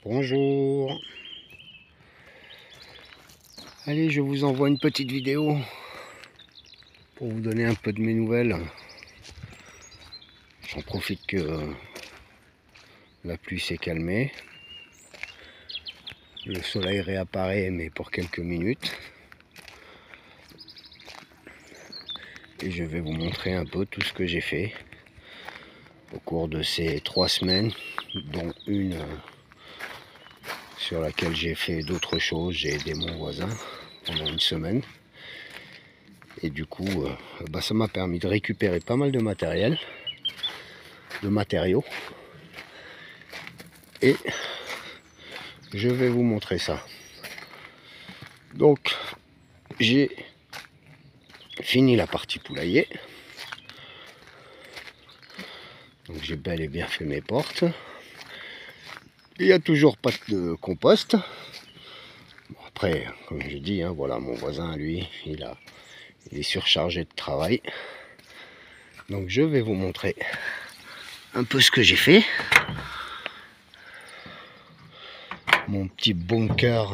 Bonjour. Allez, je vous envoie une petite vidéo pour vous donner un peu de mes nouvelles. J'en profite que la pluie s'est calmée. Le soleil réapparaît, mais pour quelques minutes. Et je vais vous montrer un peu tout ce que j'ai fait au cours de ces 3 semaines, dont une sur laquelle j'ai fait d'autres choses. J'ai aidé mon voisin pendant une semaine. Et du coup, ça m'a permis de récupérer pas mal de matériaux. Et je vais vous montrer ça. Donc, j'ai fini la partie poulailler. Donc, j'ai bel et bien fait mes portes. Il n'y a toujours pas de compost. Bon, après, comme je dis, voilà, mon voisin, lui, il est surchargé de travail. Donc, je vais vous montrer un peu ce que j'ai fait. Mon petit bunker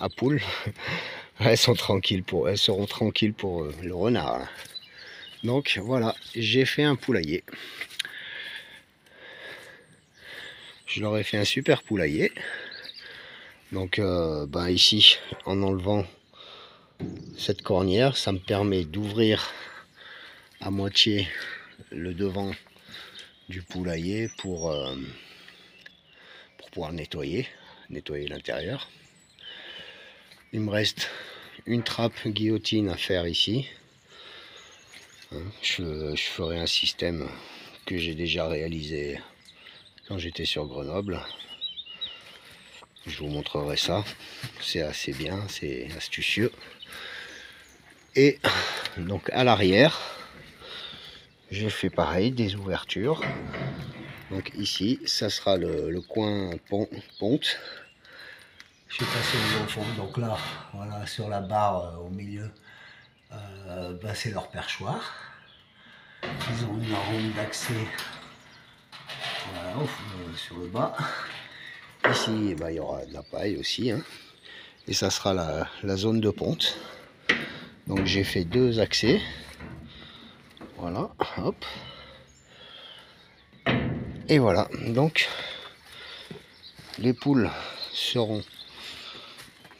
à poules. Elles seront tranquilles pour le renard. Donc voilà, j'ai fait un poulailler. Je leur ai fait un super poulailler. Donc ici, en enlevant cette cornière, ça me permet d'ouvrir à moitié le devant du poulailler pour pouvoir nettoyer l'intérieur. Il me reste une trappe guillotine à faire ici. Je ferai un système que j'ai déjà réalisé quand j'étais sur Grenoble. Je vous montrerai ça. C'est assez bien, c'est astucieux. Et donc à l'arrière, j'ai fait pareil, des ouvertures. Donc ici, ça sera le coin ponte. Je suis passé au fond, donc là, voilà, sur la barre au milieu, c'est leur perchoir. Ils ont une ronde d'accès voilà, sur le bas. Ici, il y aura de la paille aussi. Et ça sera la zone de ponte. Donc j'ai fait 2 accès. Voilà, hop. Et voilà, donc les poules seront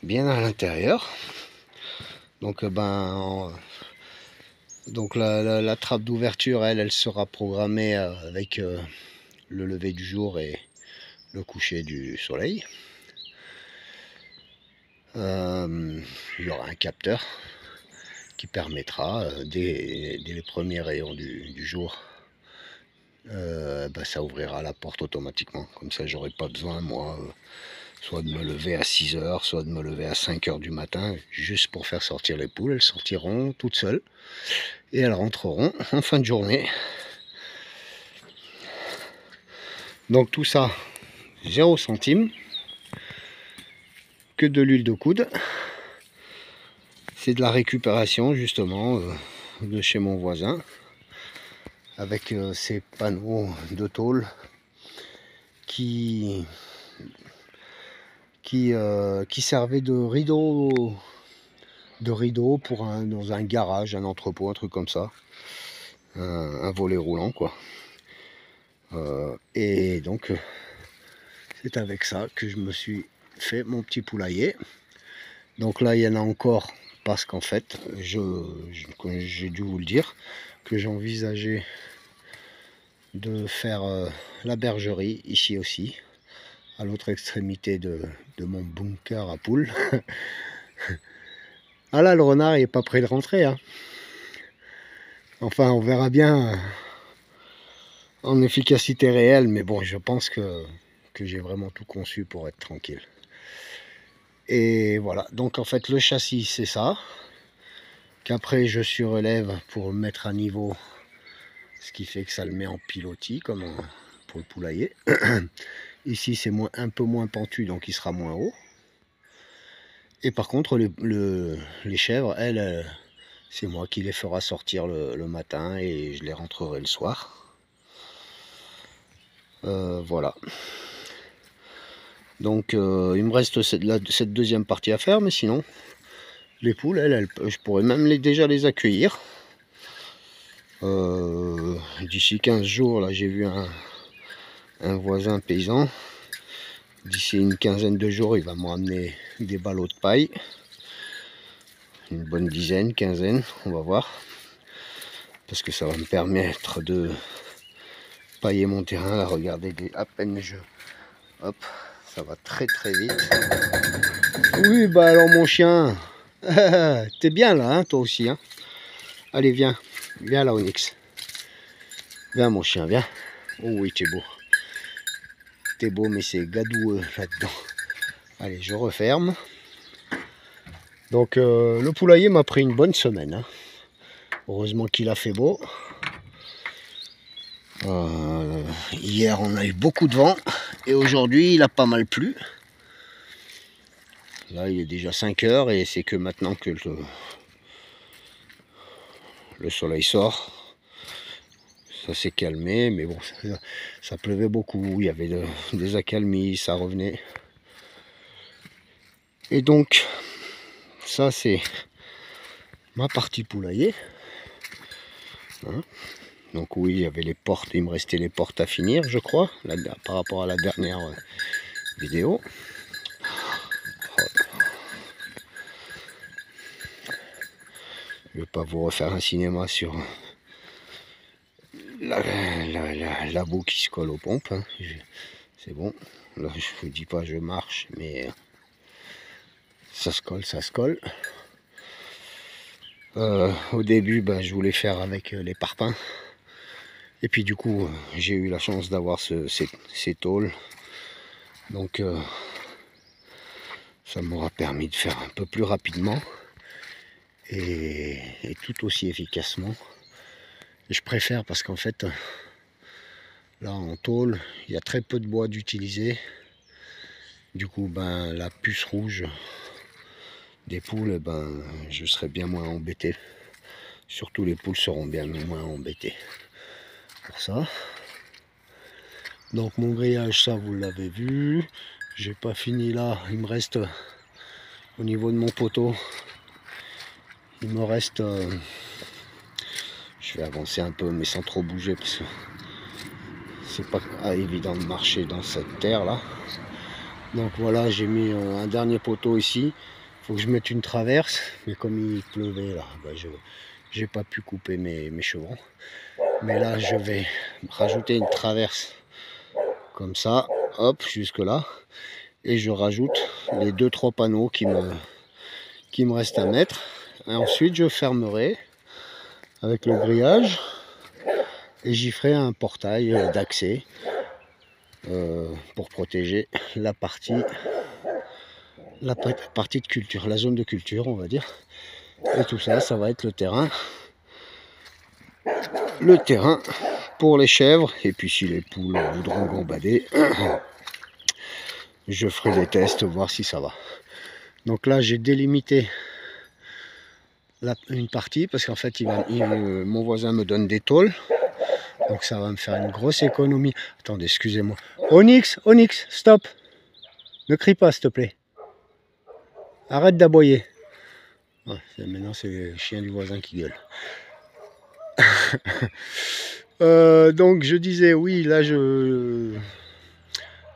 bien à l'intérieur. Donc la trappe d'ouverture, elle sera programmée avec le lever du jour et le coucher du soleil. Il y aura un capteur qui permettra dès les premiers rayons du jour, ça ouvrira la porte automatiquement. Comme ça, j'aurai pas besoin, moi, soit de me lever à 6 h, soit de me lever à 5 h du matin, juste pour faire sortir les poules. Elles sortiront toutes seules et elles rentreront en fin de journée. Donc tout ça, 0 centime, que de l'huile de coude. C'est de la récupération justement de chez mon voisin, avec ces panneaux de tôle qui servait de rideau pour dans un garage, un entrepôt, un truc comme ça, un volet roulant quoi. Et donc c'est avec ça que je me suis fait mon petit poulailler. Donc là il y en a encore parce qu'en fait j'ai dû vous le dire que j'envisageais de faire la bergerie ici aussi, à l'autre extrémité de mon bunker à poules. Ah là, le renard il est pas prêt de rentrer. Enfin, on verra bien en efficacité réelle, mais bon, je pense que j'ai vraiment tout conçu pour être tranquille. Et voilà, donc en fait, le châssis, c'est ça. Qu'après, je surélève pour le mettre à niveau, ce qui fait que ça le met en pilotis, comme pour le poulailler. Ici, c'est un peu moins pentu, donc il sera moins haut. Et par contre, les chèvres, elles, c'est moi qui les fera sortir le matin et je les rentrerai le soir. Voilà. Donc il me reste cette deuxième partie à faire, mais sinon les poules, je pourrais même déjà les accueillir. D'ici 15 jours, là j'ai vu un voisin paysan. D'ici une quinzaine de jours, il va me ramener des ballots de paille. Une bonne dizaine, quinzaine, on va voir. Parce que ça va me permettre de pailler mon terrain. Là, regardez, à peine hop, ça va très très vite. Oui, bah alors mon chien, t'es bien là, hein, toi aussi. Hein. Allez, viens là, Onyx. Viens mon chien, viens. Oh oui, t'es beau. T'es beau, mais c'est gadoueux là-dedans. Allez, je referme. Donc le poulailler m'a pris une bonne semaine. Hein. Heureusement qu'il a fait beau. Hier, on a eu beaucoup de vent. Et aujourd'hui, il a pas mal plu. Là, il est déjà 5 heures et c'est que maintenant que le soleil sort. Ça s'est calmé, mais bon, ça pleuvait beaucoup. Il y avait des accalmies, ça revenait. Et donc, ça, c'est ma partie poulailler. Hein. Donc oui, il y avait les portes, il me restait les portes à finir, je crois, là, par rapport à la dernière vidéo. Je ne vais pas vous refaire un cinéma sur la boue qui se colle aux pompes. Hein. C'est bon. Là, je vous dis pas je marche, mais ça se colle, ça se colle. Au début, je voulais faire avec les parpaings. Et puis du coup, j'ai eu la chance d'avoir ces tôles. Donc, ça m'aura permis de faire un peu plus rapidement. Et tout aussi efficacement. Et je préfère parce qu'en fait, là en tôle, il y a très peu de bois d'utiliser. Du coup, la puce rouge des poules, je serai bien moins embêté. Surtout les poules seront bien moins embêtées pour ça. Donc mon grillage, ça vous l'avez vu. J'ai pas fini là, il me reste au niveau de mon poteau. Il me reste, je vais avancer un peu mais sans trop bouger parce que c'est pas évident de marcher dans cette terre là. Donc voilà, j'ai mis un dernier poteau ici. Il faut que je mette une traverse, mais comme il pleuvait là, j'ai pas pu couper mes chevrons. Mais là, je vais rajouter une traverse comme ça, hop, jusque là. Et je rajoute les 2-3 panneaux qui me restent à mettre. Et ensuite, je fermerai avec le grillage et j'y ferai un portail d'accès pour protéger la partie de culture, la zone de culture, on va dire. Et tout ça, ça va être le terrain pour les chèvres. Et puis si les poules voudront gambader, je ferai des tests, voir si ça va. Donc là, j'ai délimité une partie parce qu'en fait, mon voisin me donne des tôles. Donc ça va me faire une grosse économie. Attendez, excusez-moi. Onyx, stop. Ne crie pas, s'il te plaît. Arrête d'aboyer. Ouais, maintenant, c'est le chien du voisin qui gueule. Donc je disais, oui, là,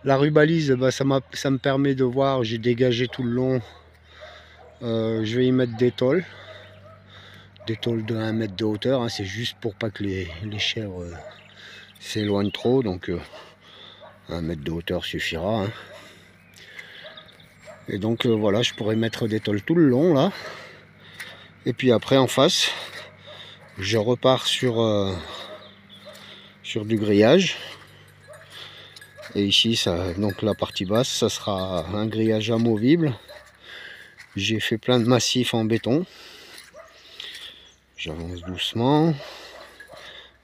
la rubalise, ça me permet de voir, j'ai dégagé tout le long. Je vais y mettre des tôles de 1 mètre de hauteur, hein, c'est juste pour pas que les chèvres s'éloignent trop, donc 1 mètre de hauteur suffira. Hein. Et donc voilà, je pourrais mettre des tôles tout le long là. Et puis après en face, je repars sur du grillage. Et ici, donc la partie basse, ça sera un grillage amovible. J'ai fait plein de massifs en béton. J'avance doucement.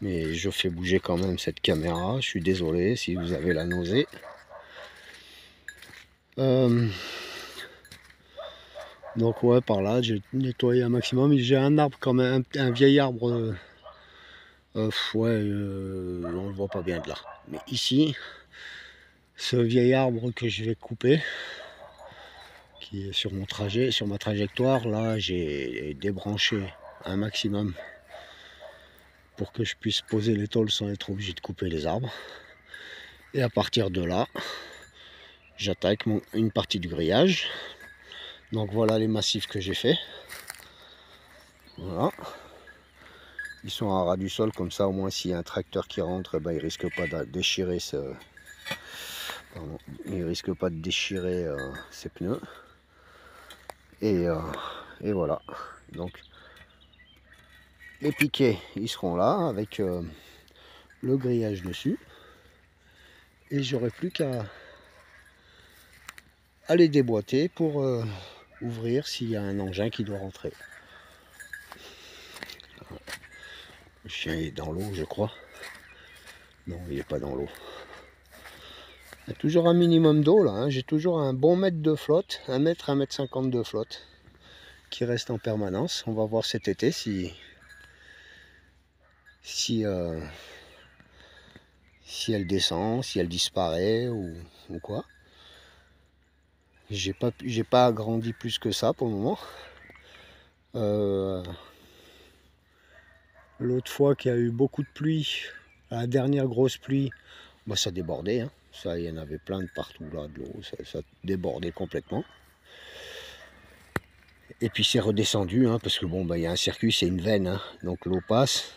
Mais je fais bouger quand même cette caméra. Je suis désolé si vous avez la nausée. Donc ouais, par là, j'ai nettoyé un maximum. J'ai un arbre quand même, un vieil arbre. On le voit pas bien de là. Mais ici, ce vieil arbre que je vais couper, qui est sur mon trajet, sur ma trajectoire. Là, j'ai débranché un maximum pour que je puisse poser les tôles sans être obligé de couper les arbres. Et à partir de là, j'attaque une partie du grillage. Donc voilà les massifs que j'ai fait. Voilà. Ils sont à ras du sol, comme ça au moins s'il y a un tracteur qui rentre, ben, il risque pas de déchirer ses pneus. Et voilà. Donc les piquets, ils seront là avec le grillage dessus. Et j'aurai plus qu'à les déboîter pour ouvrir s'il y a un engin qui doit rentrer. Le chien est dans l'eau, je crois. Non, il n'est pas dans l'eau. Il y a toujours un minimum d'eau là, hein. J'ai toujours un bon mètre de flotte, 1 mètre, 1 mètre 50 de flotte qui reste en permanence. On va voir cet été si elle descend, si elle disparaît ou quoi. J'ai pas agrandi plus que ça pour le moment. L'autre fois qu'il y a eu beaucoup de pluie, la dernière grosse pluie, bah ça débordait, hein. Ça, il y en avait plein de partout là, de l'eau, ça débordait complètement. Et puis c'est redescendu, hein, parce que bon, bah, il y a un circuit, c'est une veine, hein, donc l'eau passe,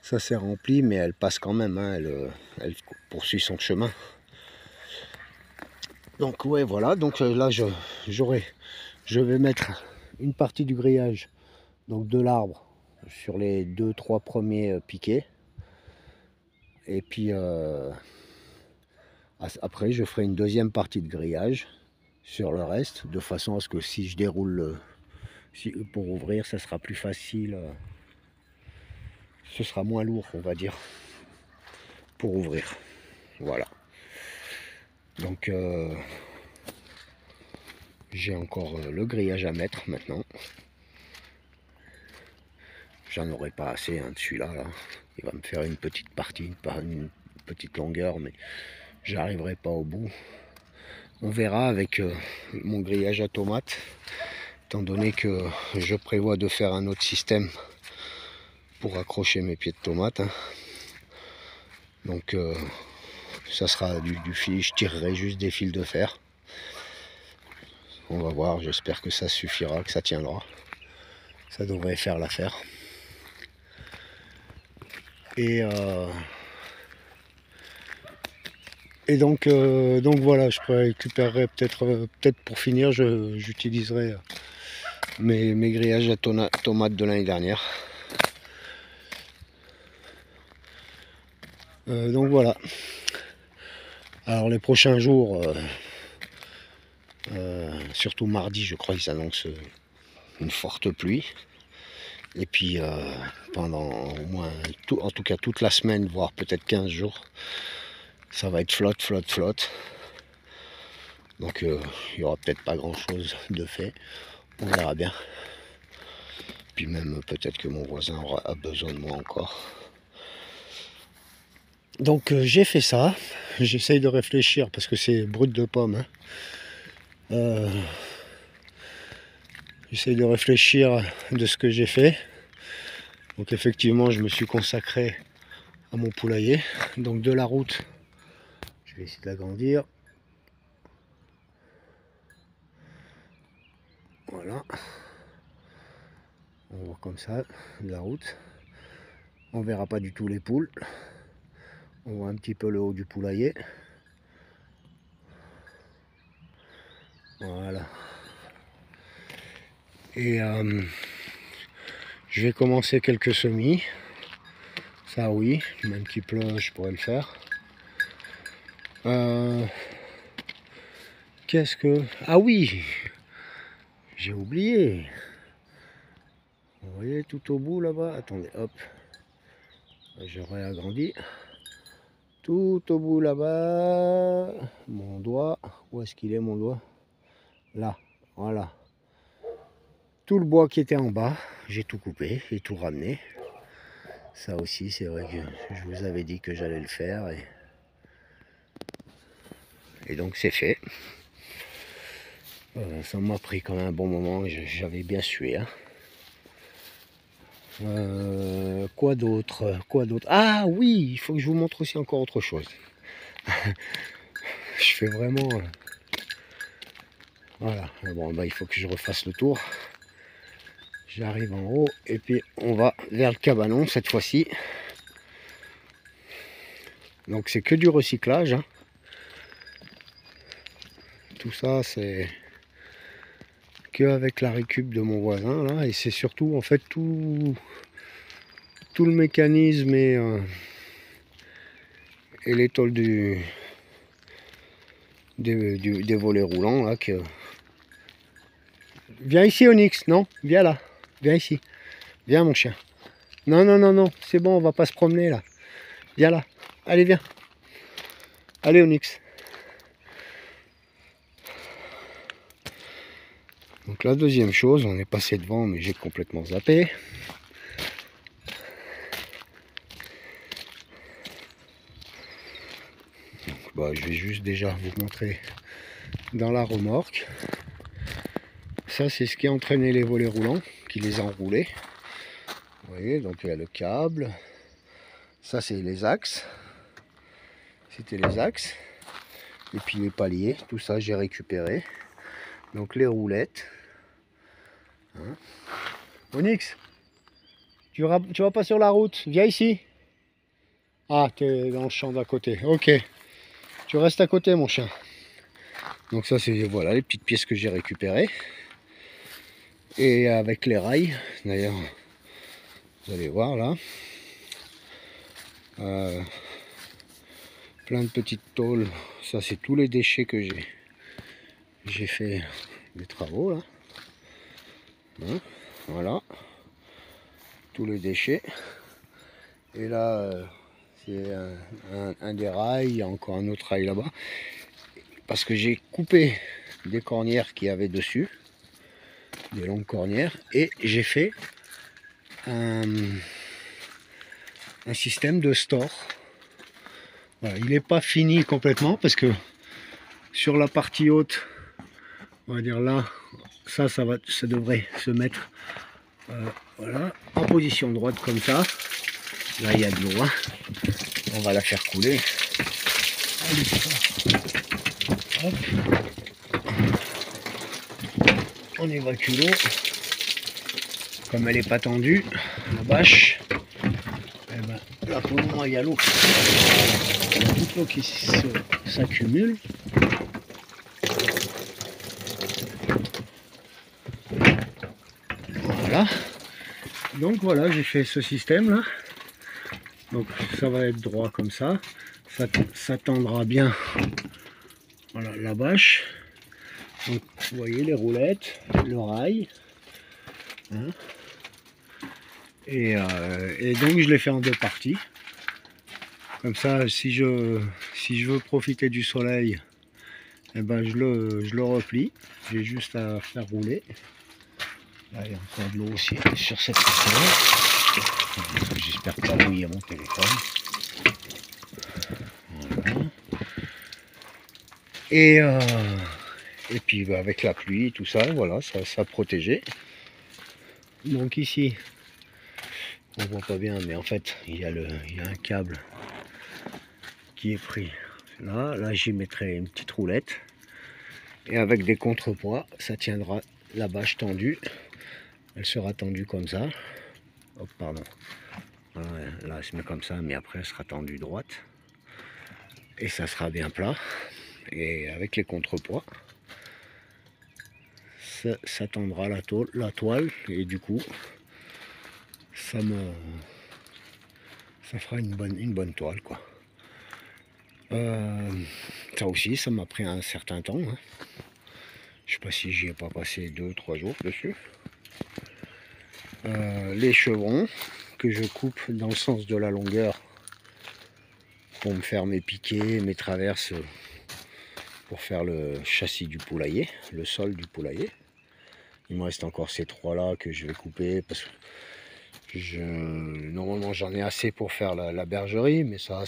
ça s'est rempli, mais elle passe quand même, hein, elle poursuit son chemin. Donc ouais, voilà, donc là je vais mettre une partie du grillage, donc de l'arbre, sur les 2-3 premiers piquets. Et puis après je ferai une deuxième partie de grillage sur le reste, de façon à ce que si je déroule pour ouvrir, ça sera plus facile, ce sera moins lourd, on va dire, pour ouvrir. Voilà. Donc j'ai encore le grillage à mettre maintenant. J'en aurai pas assez, hein, de celui-là. Là. Il va me faire une petite partie, une petite longueur, mais j'arriverai pas au bout. On verra avec mon grillage à tomates, étant donné que je prévois de faire un autre système pour accrocher mes pieds de tomates. Hein. Donc ça sera du fil, je tirerai juste des fils de fer. On va voir, j'espère que ça suffira, que ça tiendra. Ça devrait faire l'affaire. Et donc voilà, je récupérerai peut-être pour finir, j'utiliserai mes grillages à tomates de l'année dernière. Donc voilà. Alors les prochains jours, surtout mardi, je crois qu'ils annoncent une forte pluie. Et puis pendant au moins, en tout cas toute la semaine, voire peut-être 15 jours, ça va être flotte. Donc il n'y aura peut-être pas grand-chose de fait. On verra bien. Puis même peut-être que mon voisin a besoin de moi encore. Donc j'ai fait ça. J'essaye de réfléchir parce que c'est brut de pomme. Hein. J'essaye de réfléchir de ce que j'ai fait. Donc effectivement, je me suis consacré à mon poulailler. Donc de la route, je vais essayer de l'agrandir. Voilà. On voit comme ça, de la route. On verra pas du tout les poules. On voit un petit peu le haut du poulailler. Voilà. Et je vais commencer quelques semis. Ça oui, même qu'il pleut, je pourrais le faire. Qu'est-ce que... Ah oui, j'ai oublié. Vous voyez tout au bout là-bas. Attendez, hop. Je réagrandis. Tout au bout là-bas. Mon doigt. Où est-ce qu'il est mon doigt? Là. Voilà. Tout le bois qui était en bas, j'ai tout coupé et tout ramené. Ça aussi, c'est vrai que je vous avais dit que j'allais le faire. Et Et donc c'est fait. Ça m'a pris quand même un bon moment, j'avais bien sué. Hein. Quoi d'autre? Ah oui, il faut que je vous montre aussi encore autre chose. Je fais vraiment... voilà, bon bah il faut que je refasse le tour. J'arrive en haut et puis on va vers le cabanon cette fois-ci. Donc c'est que du recyclage. Hein. Tout ça c'est que avec la récup de mon voisin là, et c'est surtout en fait tout le mécanisme et les tôles des volets roulants là que... Viens ici Onyx, non, viens là, viens ici, viens mon chien. Non, non, non, non, c'est bon, on va pas se promener là. Viens là, allez viens. Allez Onyx. Donc la deuxième chose, on est passé devant mais j'ai complètement zappé. Donc, bah, je vais juste déjà vous montrer dans la remorque. Ça c'est ce qui a entraîné les volets roulants, qui les a enroulés. Vous voyez, donc il y a le câble. Ça c'est les axes. C'était les axes. Et puis les paliers, tout ça j'ai récupéré. Donc les roulettes. Hein. Onyx, tu vas pas sur la route, viens ici. Ah, tu es dans le champ d'à côté, ok. Tu restes à côté mon chien. Donc ça c'est voilà les petites pièces que j'ai récupérées. Et avec les rails, d'ailleurs, vous allez voir là. Plein de petites tôles. Ça c'est tous les déchets que j'ai fait des travaux là. Hein, voilà. Tous les déchets. Et là c'est un des rails, il y a encore un autre rail là-bas. Parce que j'ai coupé des cornières qu'il y avait dessus. Des longues cornières. Et j'ai fait un système de store. Voilà, il n'est pas fini complètement parce que sur la partie haute, on va dire là, ça devrait se mettre voilà, en position droite comme ça. Là il y a de l'eau, hein. On va la faire couler. Allez, hop. On évacue l'eau. Comme elle n'est pas tendue, la bâche, et ben, là pour le moment il y a l'eau. Il y a toute l'eau qui s'accumule. Voilà. Donc voilà, j'ai fait ce système là. Donc ça va être droit comme ça. Ça tendra bien. Voilà la bâche. Donc vous voyez les roulettes, le rail. Hein. Et donc je l'ai fait en deux parties. Comme ça, si je veux profiter du soleil, eh ben je le replie. J'ai juste à faire rouler. Là, il y a encore de l'eau aussi sur cette partie-là. J'espère pas brouiller mon téléphone. Voilà. Et puis avec la pluie, tout ça, voilà, ça protégé. Donc ici, on voit pas bien, mais en fait, il y a un câble qui est pris là. Là, j'y mettrai une petite roulette. Et avec des contrepoids, ça tiendra la bâche tendue. Elle sera tendue comme ça. Hop, pardon. Voilà, là, elle se met comme ça, mais après, elle sera tendue droite. Et ça sera bien plat. Et avec les contrepoids, ça tendra la toile. Et du coup, ça fera une bonne toile, quoi. Ça aussi, ça m'a pris un certain temps. Hein. Je sais pas si j'y ai pas passé 2-3 jours dessus. Les chevrons que je coupe dans le sens de la longueur pour me faire mes piquets, mes traverses pour faire le châssis du poulailler, le sol du poulailler. Il me reste encore ces trois là que je vais couper parce que normalement j'en ai assez pour faire la bergerie, mais ça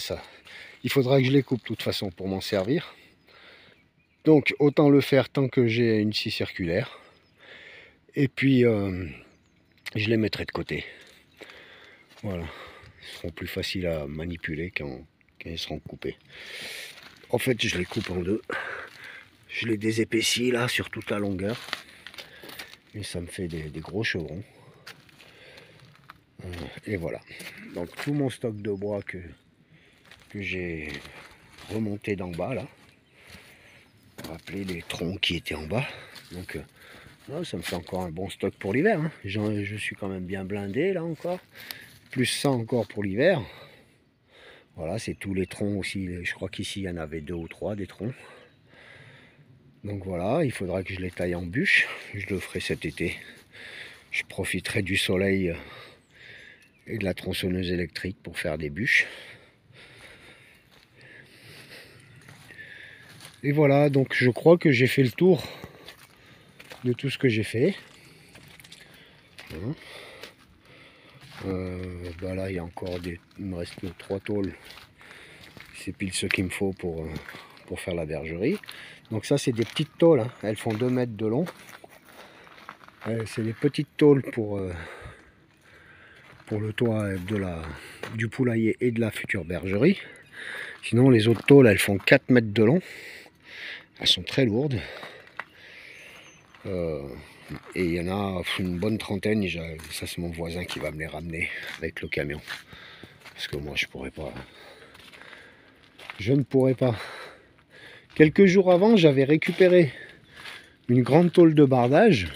il faudra que je les coupe de toute façon pour m'en servir. Donc autant le faire tant que j'ai une scie circulaire. Et puis je les mettrai de côté. Voilà. Ils seront plus faciles à manipuler quand ils seront coupés. En fait, je les coupe en deux. Je les désépaissis là sur toute la longueur. Et ça me fait des gros chevrons. Et voilà. Donc tout mon stock de bois que j'ai remonté d'en bas là. Rappeler les troncs qui étaient en bas. Donc ça me fait encore un bon stock pour l'hiver. Hein. Je suis quand même bien blindé là encore. Plus ça encore pour l'hiver. Voilà, c'est tous les troncs aussi. Je crois qu'ici il y en avait 2 ou 3 des troncs. Donc voilà, il faudra que je les taille en bûche. Je le ferai cet été. Je profiterai du soleil et de la tronçonneuse électrique pour faire des bûches. Et voilà, donc je crois que j'ai fait le tour de tout ce que j'ai fait. Bah là, il y a encore il me reste 3 tôles. C'est pile ce qu'il me faut pour faire la bergerie. Donc ça, c'est des petites tôles. Hein. Elles font 2 mètres de long. C'est des petites tôles pour le toit du poulailler et de la future bergerie. Sinon, les autres tôles, elles font 4 mètres de long. Elles sont très lourdes. Et il y en a une bonne trentaine. Ça, c'est mon voisin qui va me les ramener avec le camion. Parce que moi, je pourrais pas. Je ne pourrais pas. Quelques jours avant, j'avais récupéré une grande tôle de bardage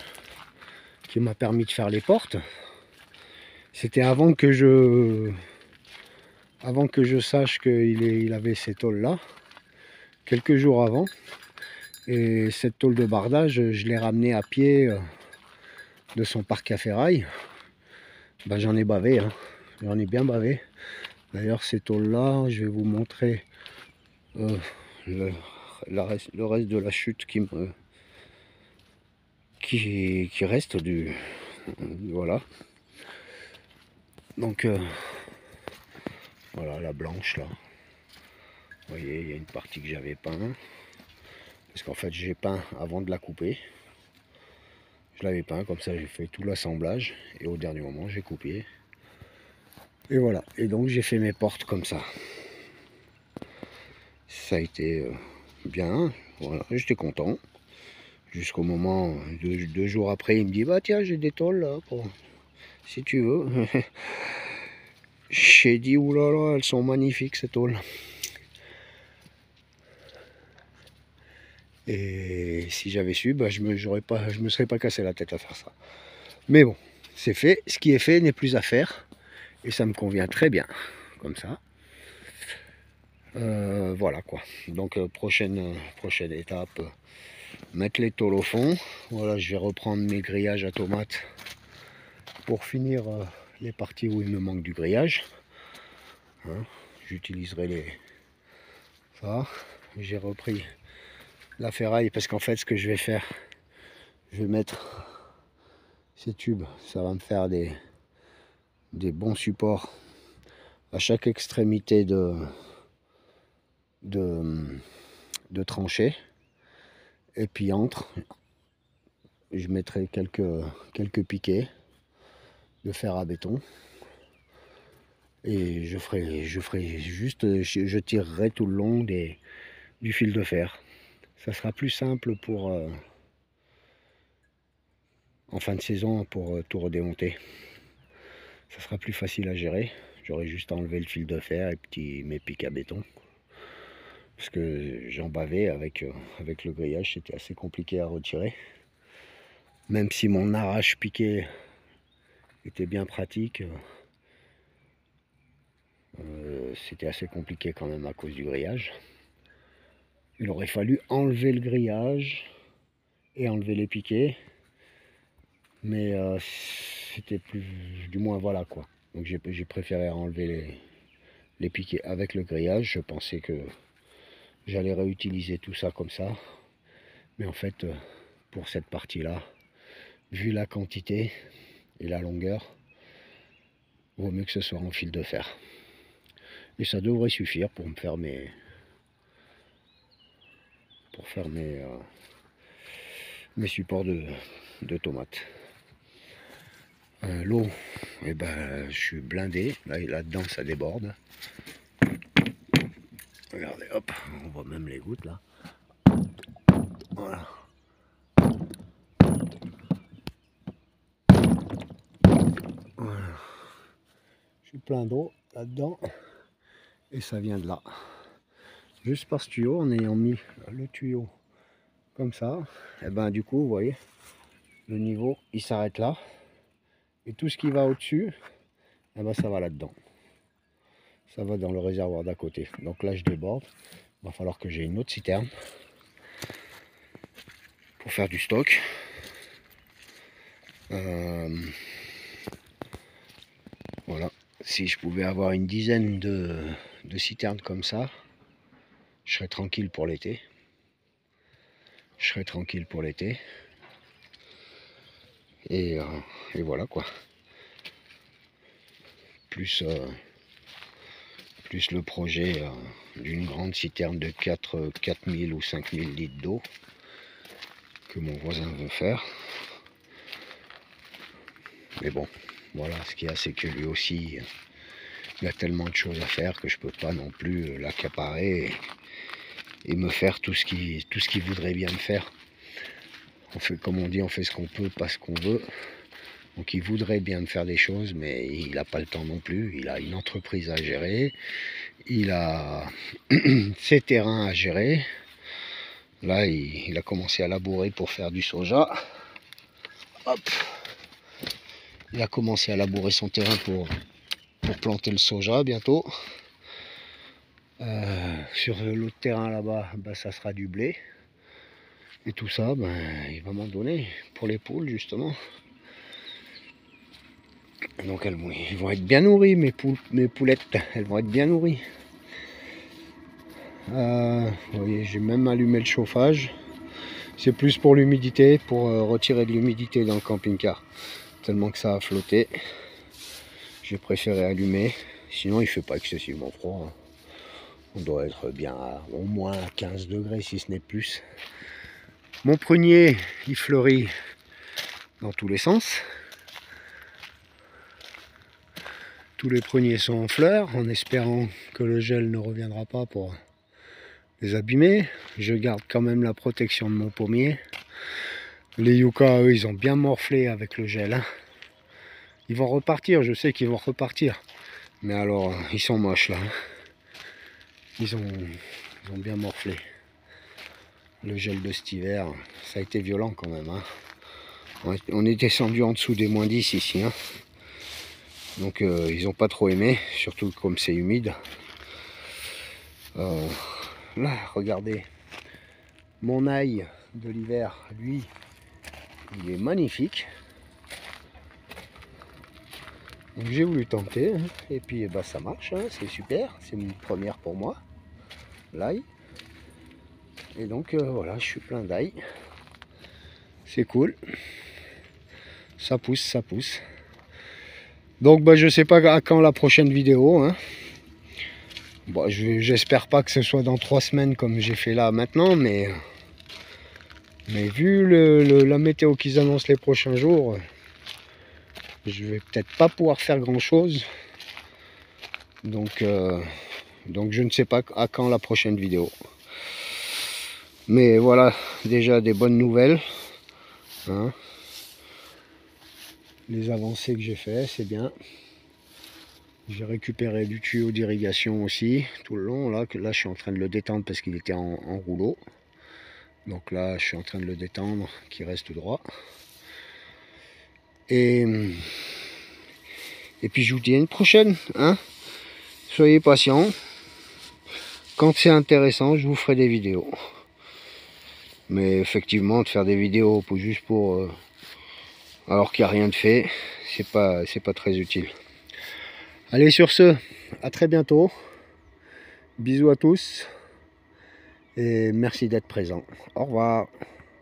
qui m'a permis de faire les portes. C'était avant que je sache qu'il avait ces tôles là, quelques jours avant. Et cette tôle de bardage, je l'ai ramenée à pied de son parc à ferraille. Ben, j'en ai bavé, hein. J'en ai bien bavé. D'ailleurs, ces tôles là, je vais vous montrer le reste de la chute qui reste du... Voilà. Donc voilà la blanche là. Vous voyez, il y a une partie que j'avais peint. Parce qu'en fait j'ai peint avant de la couper. Je l'avais peint, comme ça j'ai fait tout l'assemblage. Et au dernier moment j'ai coupé. Et voilà. Et donc j'ai fait mes portes comme ça. Ça a été bien. Voilà, j'étais content. Jusqu'au moment, 2 jours après, il me dit, bah tiens, j'ai des tôles là, si tu veux. J'ai dit, oulala, elles sont magnifiques ces tôles. Et si j'avais su, bah, je me serais pas cassé la tête à faire ça. Mais bon, c'est fait. Ce qui est fait n'est plus à faire. Et ça me convient très bien, comme ça. Voilà quoi. Donc prochaine étape, mettre les tôles au fond. Voilà, je vais reprendre mes grillages à tomates pour finir les parties où il me manque du grillage. Hein, j'utiliserai ça. J'ai repris la ferraille parce qu'en fait ce que je vais faire, je vais mettre ces tubes, ça va me faire des bons supports à chaque extrémité de tranchée. Et puis entre, je mettrai quelques piquets de fer à béton. Et je ferai juste, je tirerai tout le long du fil de fer. Ça sera plus simple pour en fin de saison pour tout redémonter. Ça sera plus facile à gérer. J'aurai juste à enlever le fil de fer et mes pics à béton. Parce que j'en bavais avec le grillage, c'était assez compliqué à retirer. Même si mon arrache piqué était bien pratique, c'était assez compliqué quand même à cause du grillage. Il aurait fallu enlever le grillage et enlever les piquets. Mais c'était plus... Du moins voilà quoi. Donc j'ai préféré enlever les piquets avec le grillage. Je pensais que j'allais réutiliser tout ça comme ça. Mais en fait, pour cette partie-là, vu la quantité et la longueur, vaut mieux que ce soit en fil de fer. Et ça devrait suffire pour me faire pour faire mes supports de tomates. L'eau, eh ben, je suis blindé, là-dedans ça déborde. Regardez, hop, on voit même les gouttes là. Voilà. Voilà. Je suis plein d'eau là-dedans et ça vient de là. Juste par ce tuyau, en ayant mis le tuyau comme ça, et ben du coup, vous voyez, le niveau il s'arrête là et tout ce qui va au-dessus, et ben ça va là-dedans. Ça va dans le réservoir d'à côté. Donc là, je déborde. Il va falloir que j'ai une autre citerne pour faire du stock. Voilà. Si je pouvais avoir une dizaine de citernes comme ça, je serais tranquille pour l'été. Je serais tranquille pour l'été. Et voilà quoi. Plus le projet d'une grande citerne de 4000 ou 5000 litres d'eau que mon voisin veut faire. Mais bon, voilà, ce qu'il y a, c'est que lui aussi, il a tellement de choses à faire que je peux pas non plus l'accaparer et me faire tout ce qu'il voudrait bien me faire. On fait, comme on dit, on fait ce qu'on peut, pas ce qu'on veut. Donc il voudrait bien me faire des choses, mais il n'a pas le temps non plus. Il a une entreprise à gérer, il a ses terrains à gérer. Là, il a commencé à labourer pour faire du soja. Hop. Il a commencé à labourer son terrain pour planter le soja bientôt. Sur l'autre terrain là-bas, ben, ça sera du blé. Et tout ça, ben, il va m'en donner pour les poules justement. Donc ils vont être bien nourris, mes poulettes, elles vont être bien nourries. Vous voyez, j'ai même allumé le chauffage. C'est plus pour l'humidité, pour retirer de l'humidité dans le camping-car. Tellement que ça a flotté. J'ai préféré allumer. Sinon, il ne fait pas excessivement froid. On doit être bien au moins 15 degrés, si ce n'est plus. Mon prunier, il fleurit dans tous les sens. Tous les pruniers sont en fleurs, en espérant que le gel ne reviendra pas pour les abîmer. Je garde quand même la protection de mon pommier. Les yuccas, eux, ils ont bien morflé avec le gel. Ils vont repartir, je sais qu'ils vont repartir. Mais alors, ils sont moches là. Ils ont bien morflé. Le gel de cet hiver, ça a été violent quand même. On est descendu en dessous des moins 10 ici. Donc ils n'ont pas trop aimé, surtout comme c'est humide. Là, regardez. Mon ail de l'hiver, lui, il est magnifique. Donc j'ai voulu tenter, et puis bah, ça marche, c'est super, c'est une première pour moi, l'ail. Et donc voilà, je suis plein d'ail. C'est cool. Ça pousse, ça pousse. Donc bah, je sais pas à quand la prochaine vidéo. Bon, j'espère pas que ce soit dans 3 semaines comme j'ai fait là maintenant, mais vu la météo qu'ils annoncent les prochains jours, je vais peut-être pas pouvoir faire grand chose. Donc je ne sais pas à quand la prochaine vidéo. Mais voilà, déjà des bonnes nouvelles. Les avancées que j'ai fait, c'est bien. J'ai récupéré du tuyau d'irrigation aussi, tout le long. Là, je suis en train de le détendre parce qu'il était en rouleau. Donc là, je suis en train de le détendre, qu'il reste droit. Et puis, je vous dis à une prochaine. Soyez patients. Quand c'est intéressant, je vous ferai des vidéos. Mais effectivement, de faire des vidéos juste pour... alors qu'il n'y a rien de fait, c'est pas très utile. Allez, sur ce, à très bientôt. Bisous à tous. Et merci d'être présents. Au revoir.